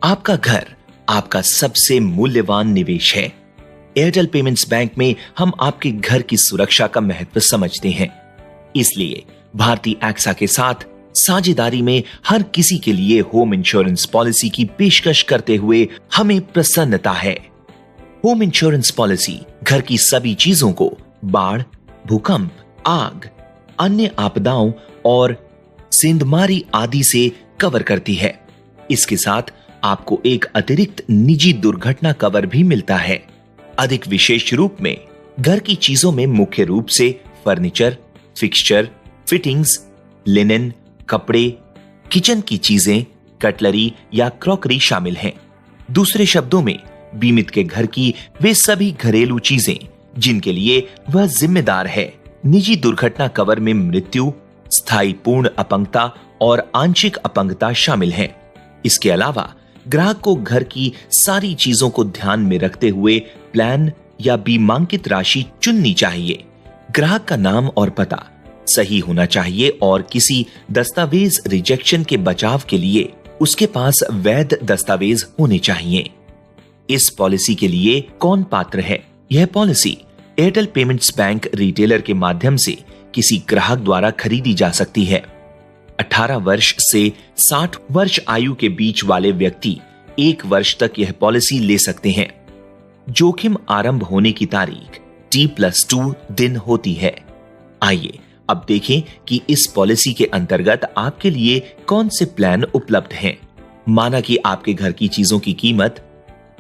आपका घर आपका सबसे मूल्यवान निवेश है। एयरटेल पेमेंट्स बैंक में हम आपके घर की सुरक्षा का महत्व समझते हैं। इसलिए भारतीय एक्सा के साथ साझेदारी में हर किसी के लिए होम इंश्योरेंस पॉलिसी की पेशकश करते हुए हमें प्रसन्नता है। होम इंश्योरेंस पॉलिसी घर की सभी चीजों को बाढ़, भूकंप, आग, अन्य आपदाओं और सेंधमारी आदि से कवर करती है। इसके साथ आपको एक अतिरिक्त निजी दुर्घटना कवर भी मिलता है। अधिक विशेष रूप में घर की चीजों में मुख्य रूप से फर्नीचर, फिक्सचर, फिटिंग्स, लिनन, कपड़े, किचन की चीजें, कटलरी या क्रॉकरी शामिल हैं। दूसरे शब्दों में बीमित के घर की वे सभी घरेलू चीजें जिनके लिए वह जिम्मेदार है। निजी दुर्घटना कवर में मृत्यु, स्थायी पूर्ण अपंगता और आंशिक अपंगता शामिल हैं। इसके अलावा ग्राहक को घर की सारी चीजों को ध्यान में रखते हुए प्लान या बीमांकित राशि चुननी चाहिए। ग्राहक का नाम और पता सही होना चाहिए और किसी दस्तावेज रिजेक्शन के बचाव के लिए उसके पास वैध दस्तावेज होने चाहिए। इस पॉलिसी के लिए कौन पात्र है? यह policy Airtel payments bank retailer के माध्यम से किसी ग्राहक द्वारा खरीदी जा सकती है। 18 वर्ष से 60 वर्ष आयु के बीच वाले व्यक्ति 1 वर्ष तक यह पॉलिसी ले सकते हैं। जोखिम आरंभ होने की तारीख T+2 दिन होती है। आइए अब देखें कि इस पॉलिसी के अंतर्गत आपके लिए कौन से प्लान उपलब्ध हैं। माना कि आपके घर की चीजों की कीमत,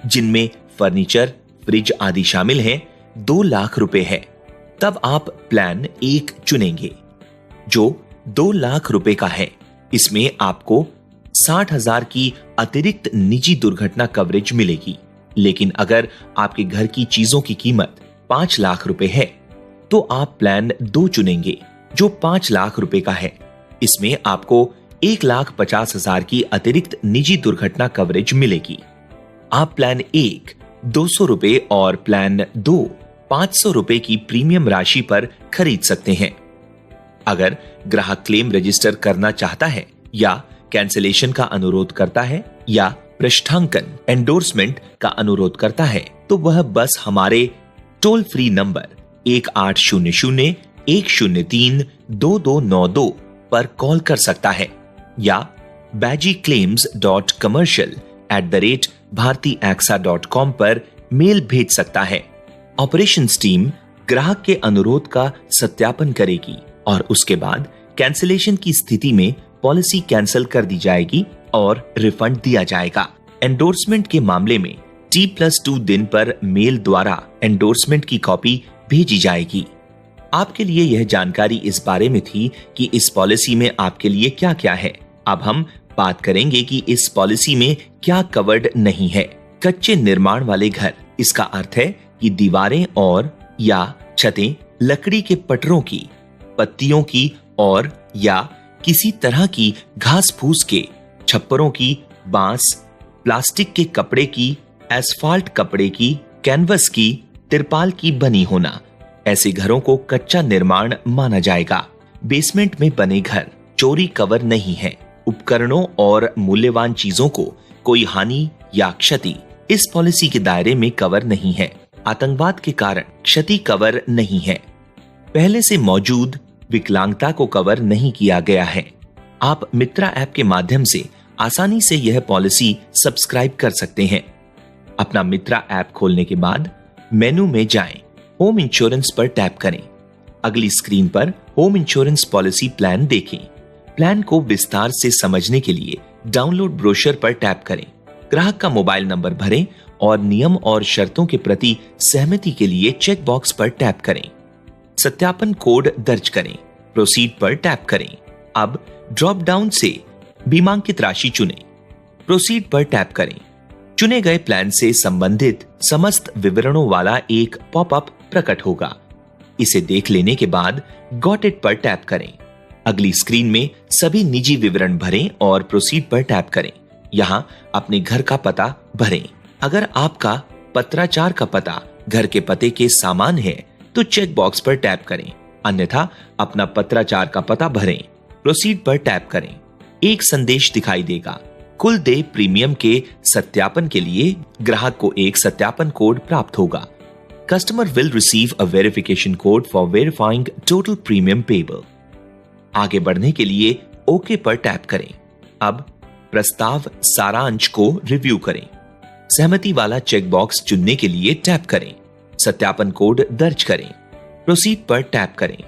जिनमें फर्नीचर, फ्रिज आदि शामिल हैं, 2 लाख रुपए है। तब आप प्लान 1 चुनेंगे जो 2 लाख रुपए का है। इसमें आपको 60,000 की अतिरिक्त निजी दुर्घटना कवरेज मिलेगी। लेकिन अगर आपके घर की चीजों की कीमत 5 लाख रुपए है तो आप प्लान 2 चुनेंगे जो 5 लाख रुपए का है। इसमें आपको 1,50,000 की अतिरिक्त निजी दुर्घटना कवरेज मिलेगी। आप प्लान 1 200 रुपए और प्लान 2 500 रुपए की प्रीमियम राशि पर खरीद सकते हैं। अगर ग्राहक क्लेम रजिस्टर करना चाहता है या कैंसिलेशन का अनुरोध करता है या पृष्ठांकन एंडोर्समेंट का अनुरोध करता है तो वह बस हमारे टोल फ्री नंबर 1800-103-2292 पर कॉल कर सकता है या bagiclaims.commercial@bhartiaxa.com पर मेल भेज सकता है। ऑपरेशंस टीम ग्राहक के अनुरोध का सत्यापन करेगी और उसके बाद कैंसिलेशन की स्थिति में पॉलिसी कैंसिल कर दी जाएगी और रिफंड दिया जाएगा। एंडोर्समेंट के मामले में T+2 दिन पर मेल द्वारा एंडोर्समेंट की कॉपी भेजी जाएगी। आपके लिए यह जानकारी इस बारे में थी कि इस पॉलिसी में आपके लिए क्या क्या है। अब हम बात करेंगे कि इस पॉलिसी में क्या कवर्ड नहीं है। कच्चे निर्माण वाले घर, इसका अर्थ है कि दीवारें और या छतें लकड़ी के पटरों की, पत्तियों की और या किसी तरह की घास फूस के, छप्परों की, बांस, प्लास्टिक के कपड़े की, एस्फाल्ट कपड़े की, कैनवस की, तिरपाल की बनी होना, ऐसे घरों को कच्चा निर्माण माना जाएगा। बेसमेंट में बने घर चोरी कवर नहीं है। उपकरणों और मूल्यवान चीजों को कोई हानि या क्षति इस पॉलिसी के दायरे में कवर नहीं है। आतंकवाद के कारण क्षति कवर नहीं है। पहले से मौजूद विकलांगता को कवर नहीं किया गया है। आप मित्रा ऐप के माध्यम से आसानी से यह पॉलिसी सब्सक्राइब कर सकते हैं। अपना मित्रा ऐप खोलने के बाद मेनू में जाएं, होम इंश्योरेंस पर टैप करें। अगली स्क्रीन पर होम इंश्योरेंस पॉलिसी प्लान देखें। प्लान को विस्तार से समझने के लिए डाउनलोड ब्रोशर पर टैप करें। ग्राहक का मोबाइल नंबर भरें और नियम और शर्तों के प्रति सहमति के लिए चेक बॉक्स पर टैप करें। सत्यापन कोड दर्ज करें। प्रोसीड पर टैप करें। अब ड्रॉप डाउन से बीमांकित राशि चुनें। प्रोसीड पर टैप करें। चुने गए प्लान से संबंधित समस्त विवरणों वाला एक पॉपअप प्रकट होगा। इसे देख लेने के बाद गॉट इट पर टैप करें। अगली स्क्रीन में सभी निजी विवरण भरें और प्रोसीड पर टैप करें। यहां अपने घर का पता भरें। अगर आपका पत्राचार का पता घर के पते के समान है तो चेक बॉक्स पर टैप करें, अन्यथा अपना पत्राचार का पता भरें। प्रोसीड पर टैप करें। एक संदेश दिखाई देगा। कुल देय प्रीमियम के सत्यापन के लिए ग्राहक को एक सत्यापन कोड प्राप्त होगा। Customer will receive a verification code for verifying total premium payable. आगे बढ़ने के लिए ओके पर टैप करें। अब प्रस्ताव सारांश को रिव्यू करें। सहमति वाला चेकबॉक्स चुनने के लिए टैप करें। सत्यापन कोड दर्ज करें। प्रोसीड पर टैप करें।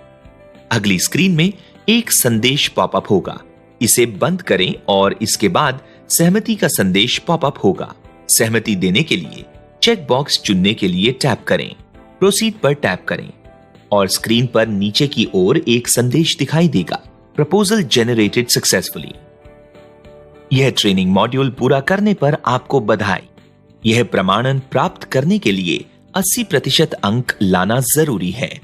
अगली स्क्रीन में एक संदेश पॉपअप होगा। इसे बंद करें और इसके बाद सहमति का संदेश पॉपअप होगा। सहमति देने के लिए चेकबॉक्स चुनने के लिए टैप करें। प्रोसीड पर टैप करें और स्क्रीन पर नीचे की ओर एक संदेश दिखाई देगा, प्रपोजल जनरेटेड सक्सेसफुली। यह ट्रेनिंग मॉड्यूल पूरा करने पर आपको बधाई। यह प्रमाणन प्राप्त करने के लिए 80% अंक लाना जरूरी है।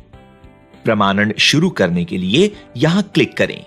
प्रमाणन शुरू करने के लिए यहां क्लिक करें।